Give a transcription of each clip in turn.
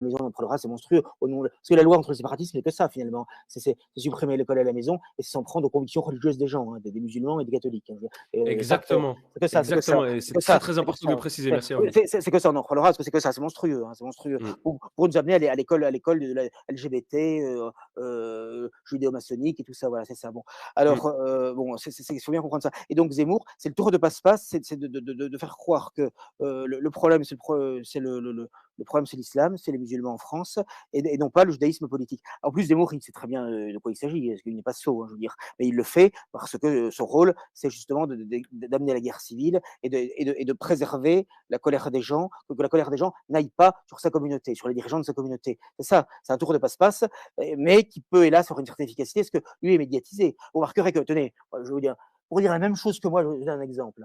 maison, on prendra, c'est monstrueux. Parce que la loi contre le séparatisme, c'est que ça, finalement. C'est supprimer l'école à la maison et s'en prendre aux convictions religieuses des gens, hein, des musulmans et des catholiques. Exactement, C'est que ça, c'est que ça. exactement, et C'est c'est que très, ça, très c'est que important de ça. le préciser. Merci à Oui, vous. c'est que ça, on en reparlera, parce que c'est que ça, c'est monstrueux, hein, c'est monstrueux. Mmh. Pour nous amener à l'école de la LGBT, judéo-maçonnique et tout ça, voilà, c'est ça. Bon, Mmh. alors, bon, il faut bien comprendre ça. Et donc Zemmour, c'est le tour de passe-passe, c'est de faire croire que le problème, le problème, c'est l'islam, c'est les musulmans en France, et non pas le judaïsme politique. En plus, Zemmour, il sait très bien de quoi il s'agit, parce qu'il n'est pas sot, hein, je veux dire. Mais il le fait parce que son rôle, c'est justement d'amener la guerre civile et de préserver la colère des gens, que la colère des gens n'aille pas sur sa communauté, sur les dirigeants de sa communauté. C'est ça, c'est un tour de passe-passe, mais qui peut, hélas, avoir une certaine efficacité, parce que lui est médiatisé. Vous remarquerez que, tenez, je vais vous dire, pour dire la même chose que moi, je vais vous donner un exemple.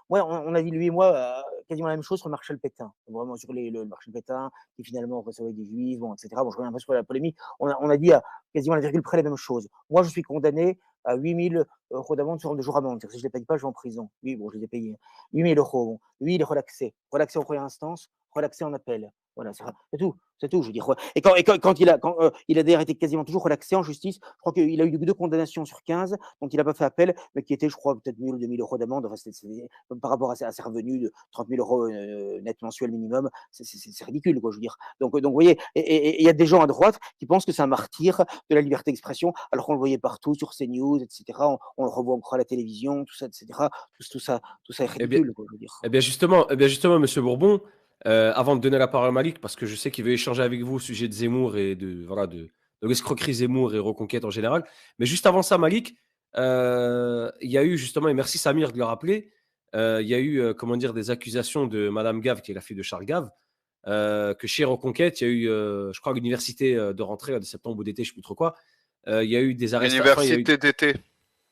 Moi, on a dit, lui et moi, quasiment la même chose sur le Marshal Pétain. Vraiment sur le Marshal Pétain, qui finalement recevait des juifs, bon, etc. Bon, je reviens un peu sur la polémique. On a dit quasiment à la virgule près la même chose. Moi, je suis condamné à 8 000 € d'amende sur de jours amende. Si je ne les paye pas, je vais en prison. Oui, bon, je les ai payés. 8 000 €. Bon. Lui, il est relaxé. Relaxé en première instance, relaxé en appel. Voilà, c'est tout. C'est tout, je veux dire. Et quand il a d'ailleurs été quasiment toujours relaxé en justice, je crois qu'il a eu 2 condamnations sur 15, donc il n'a pas fait appel, mais qui étaient, je crois, peut-être 1 000 ou 2 000 € d'amende. Enfin, par rapport à ses revenus de 30 000 € net mensuel minimum, c'est ridicule, quoi, je veux dire. Donc, vous voyez, et il y a des gens à droite qui pensent que c'est un martyr de la liberté d'expression, alors qu'on le voyait partout sur CNews, etc. On le revoit encore à la télévision, tout ça, etc. Tout ça est Eh bien, ridicule, quoi, je veux dire. justement, Monsieur Bourbon, avant de donner la parole à Malik, parce que je sais qu'il veut échanger avec vous au sujet de Zemmour et de l'escroquerie Zemmour et Reconquête en général. Mais juste avant ça, Malik, il y a eu justement, et merci Samir de le rappeler, il y a eu, comment dire, des accusations de Madame Gave, qui est la fille de Charles Gave, que chez Reconquête, il y a eu, je crois, l'université de rentrée de septembre ou d'été, je ne sais plus trop quoi, il y a eu des arrestations. Enfin, Université d'été.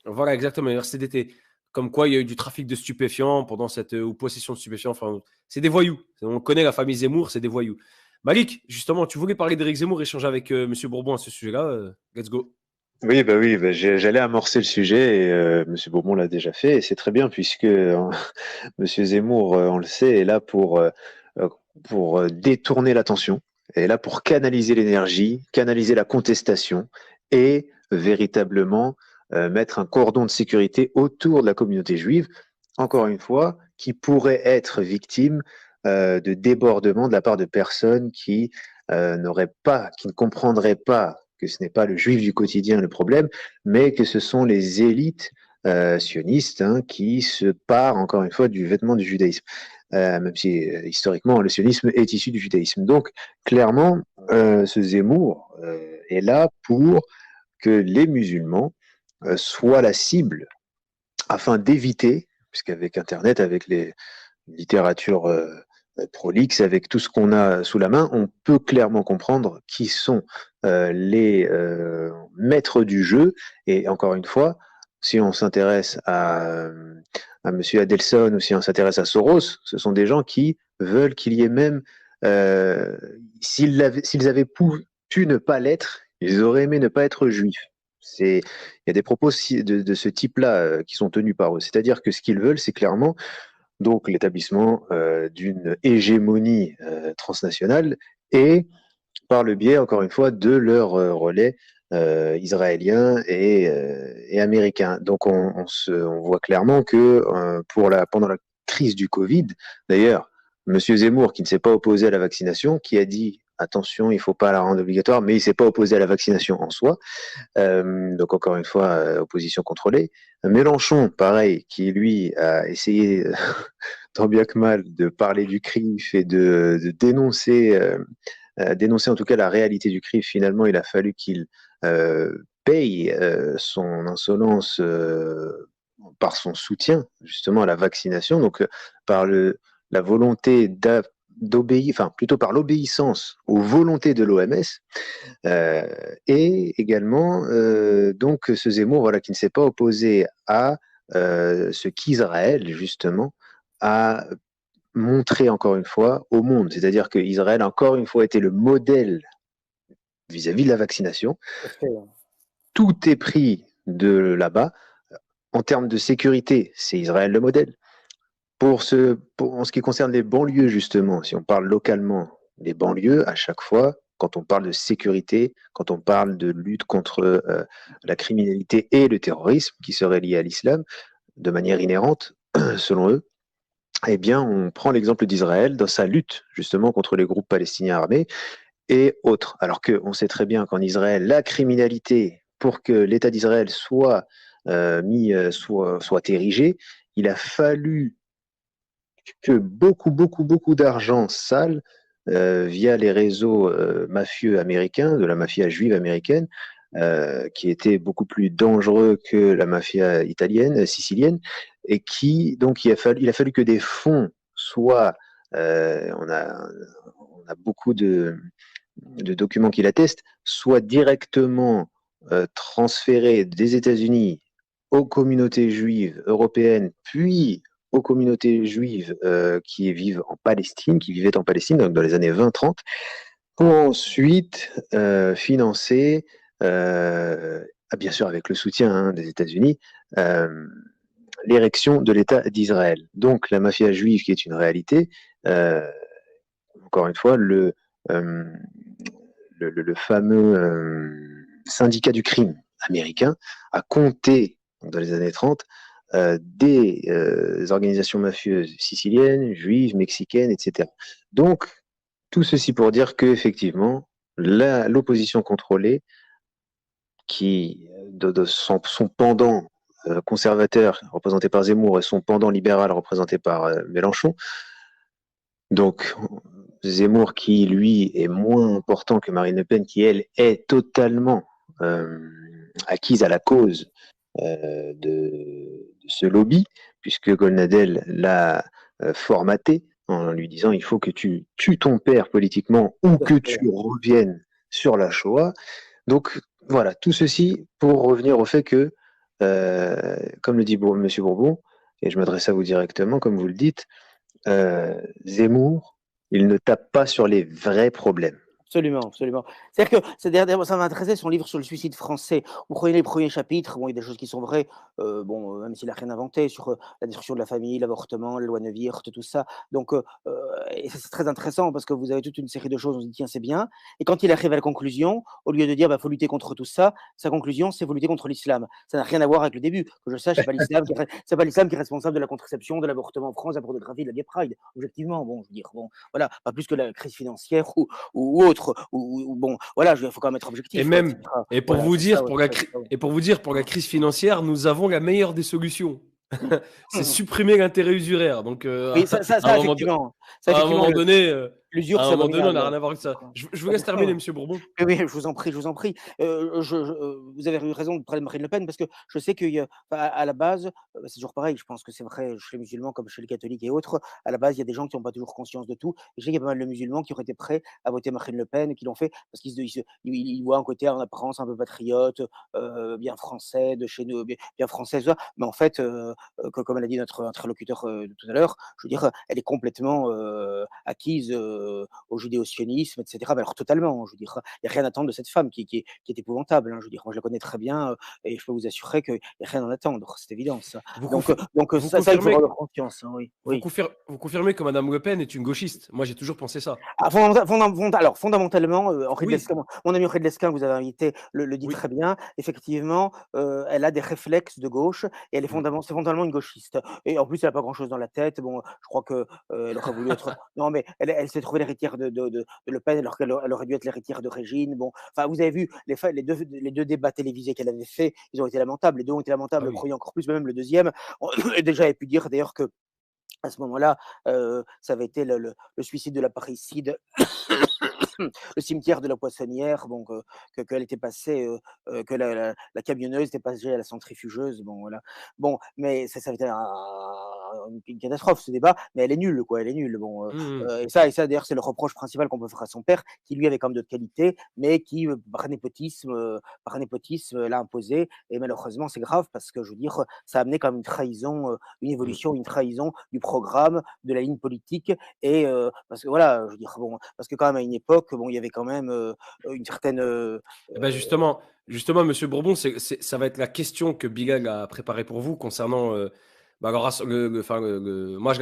voilà, exactement, l'université d'été. Comme quoi, il y a eu du trafic de stupéfiants pendant ou possession de stupéfiants. Enfin, c'est des voyous. On connaît la famille Zemmour, c'est des voyous. Malik, justement, tu voulais parler d'Éric Zemmour, échanger avec Monsieur Bourbon à ce sujet-là. Let's go. Oui, j'allais amorcer le sujet et Monsieur Bourbon l'a déjà fait et c'est très bien puisque Monsieur Zemmour, on le sait, est là pour détourner l'attention, est là pour canaliser l'énergie, canaliser la contestation et véritablement mettre un cordon de sécurité autour de la communauté juive, encore une fois, qui pourrait être victime de débordements de la part de personnes qui qui ne comprendraient pas que ce n'est pas le juif du quotidien le problème, mais que ce sont les élites sionistes qui se parent, encore une fois, du vêtement du judaïsme. Même si historiquement le sionisme est issu du judaïsme. Donc, clairement, ce Zemmour est là pour que les musulmans soient la cible afin d'éviter, puisqu'avec Internet, avec les littératures prolixe, avec tout ce qu'on a sous la main, on peut clairement comprendre qui sont les maîtres du jeu. Et encore une fois, si on s'intéresse à Monsieur Adelson ou si on s'intéresse à Soros, ce sont des gens qui veulent qu'il y ait même, s'ils avaient pu ne pas l'être, ils auraient aimé ne pas être juifs. Il y a des propos de ce type-là qui sont tenus par eux. C'est-à-dire que ce qu'ils veulent, c'est clairement donc l'établissement d'une hégémonie transnationale et par le biais, encore une fois, de leurs relais israéliens et américains. Donc on voit clairement que pendant la crise du Covid, d'ailleurs, M. Zemmour, qui ne s'est pas opposé à la vaccination, qui a dit attention, il ne faut pas la rendre obligatoire, mais il ne s'est pas opposé à la vaccination en soi, donc encore une fois, opposition contrôlée. Mélenchon, pareil, qui lui a essayé tant bien que mal de parler du CRIF et de dénoncer en tout cas la réalité du CRIF. Finalement, il a fallu qu'il paye son insolence par son soutien justement à la vaccination, donc par la volonté d'obéir, enfin plutôt par l'obéissance aux volontés de l'OMS. Et également, donc, ce Zemmour, voilà, qui ne s'est pas opposé à ce qu'Israël, justement, a montré encore une fois au monde. C'est-à-dire que Israël, encore une fois, était le modèle vis-à-vis de la vaccination. Tout est pris de là-bas. En termes de sécurité, c'est Israël le modèle. En ce qui concerne les banlieues, justement, si on parle localement, les banlieues à chaque fois, quand on parle de sécurité, quand on parle de lutte contre la criminalité et le terrorisme qui serait lié à l'islam, de manière inhérente, selon eux, eh bien, on prend l'exemple d'Israël dans sa lutte justement contre les groupes palestiniens armés et autres. Alors qu'on sait très bien qu'en Israël, la criminalité, pour que l'État d'Israël soit érigé, il a fallu que beaucoup d'argent sale via les réseaux mafieux américains, de la mafia juive américaine, qui était beaucoup plus dangereux que la mafia italienne, sicilienne, et qui, donc, il a fallu que des fonds soient, on a beaucoup de documents qui l'attestent, soient directement transférés des États-Unis aux communautés juives européennes, puis aux communautés juives qui vivent en Palestine, qui vivaient en Palestine donc dans les années 20-30, pour ensuite financer, bien sûr avec le soutien des États-Unis, l'érection de l'État d'Israël. Donc la mafia juive qui est une réalité, encore une fois, le fameux syndicat du crime américain a compté dans les années 30 des organisations mafieuses siciliennes, juives, mexicaines, etc. Donc, tout ceci pour dire qu'effectivement, l'opposition contrôlée, qui, de son pendant conservateur représenté par Zemmour et son pendant libéral représenté par Mélenchon, donc Zemmour qui, lui, est moins important que Marine Le Pen, qui, elle, est totalement acquise à la cause de ce lobby, puisque Golnadel l'a formaté en lui disant il faut que tu tues ton père politiquement ou que tu reviennes sur la Shoah. Donc voilà, tout ceci pour revenir au fait que, comme le dit M. Bourbon, et je m'adresse à vous directement, comme vous le dites, Zemmour, il ne tape pas sur les vrais problèmes. Absolument, absolument. C'est-à-dire que ça m'intéressait son livre sur le suicide français. Vous prenez les premiers chapitres, bon, il y a des choses qui sont vraies, même s'il n'a rien inventé sur la destruction de la famille, l'avortement, la loi Neuwirth, tout ça. Donc, et ça, c'est très intéressant parce que vous avez toute une série de choses, on se dit tiens, c'est bien. Et quand il arrive à la conclusion, au lieu de dire faut lutter contre tout ça, sa conclusion, c'est faut lutter contre l'islam. Ça n'a rien à voir avec le début. Que je sache, c'est pas l'islam qui est responsable de la contraception, de l'avortement en France, de la pornographie, de la gay pride. Objectivement, bon, je veux dire, bon, voilà, pas plus que la crise financière ou autre. Ou bon, voilà, il faut quand même être objectif. Et même, quoi, et pour voilà, vous dire, ça, pour ouais, et pour vous dire, pour la crise financière, nous avons la meilleure des solutions. C'est supprimer l'intérêt usuraire. Donc, oui, ça, à un moment, à un moment donné, l'usure, c'est on n'a abominable. rien à voir avec ça. Je vous laisse terminer, Monsieur Bourbon. Oui, je vous en prie, je vous en prie. Vous avez eu raison de parler de Marine Le Pen parce que je sais qu'à la base, c'est toujours pareil, je pense que c'est vrai chez les musulmans comme chez les catholiques et autres, à la base, il y a des gens qui n'ont pas toujours conscience de tout. Et je sais qu'il y a pas mal de musulmans qui auraient été prêts à voter Marine Le Pen et qui l'ont fait parce qu'ils voient un côté en apparence un peu patriote, bien français, de chez nous, bien français, tout ça. Mais en fait, comme l'a dit notre interlocuteur de tout à l'heure, je veux dire, elle est complètement acquise au judéo-sionisme, etc. Mais alors totalement, je veux dire, il n'y a rien à attendre de cette femme qui est épouvantable. Je veux dire, moi je la connais très bien et je peux vous assurer qu'il n'y a rien à en attendre, c'est évident ça. Donc vous ça, il faut confirmez, avoir conscience. Oui, oui. vous confirmez que Madame Le Pen est une gauchiste. Moi, j'ai toujours pensé ça. Ah, alors fondamentalement, Henri de Oui, Lesquen, mon ami Henri de Lesquen que vous avez invité le dit oui. très bien. Effectivement, elle a des réflexes de gauche et elle est c'est fondamentalement une gauchiste. Et en plus, elle a pas grand-chose dans la tête. Bon, je crois que elle aurait voulu être. Non, mais elle s'est trouvée l'héritière de Le Pen alors elle aurait dû être l'héritière de Régine. Bon, enfin, vous avez vu les deux débats télévisés qu'elle avait fait, ils ont été lamentables. Les deux ont été lamentables. Ah Le oui. premier encore plus, mais même le deuxième. On a déjà pu dire d'ailleurs que à ce moment-là, ça avait été le suicide de la parricide, le cimetière de la Poissonnière, bon, qu'elle était passée, que la camionneuse était passée à la centrifugeuse, bon, voilà. Bon, mais ça avait été une catastrophe ce débat, mais elle est nulle, quoi, elle est nulle. Bon, et ça d'ailleurs, c'est le reproche principal qu'on peut faire à son père, qui lui avait quand même d'autres qualités, mais qui, par népotisme, l'a imposé. Et malheureusement, c'est grave parce que je veux dire, ça a amené quand même une trahison, une évolution, une trahison du programme, de la ligne politique. Et parce que voilà, je veux dire, bon, parce que quand même à une époque, bon, il y avait quand même une certaine. Eh ben justement, Monsieur Bourbon, ça va être la question que Bilal a préparée pour vous concernant. Alors, moi, je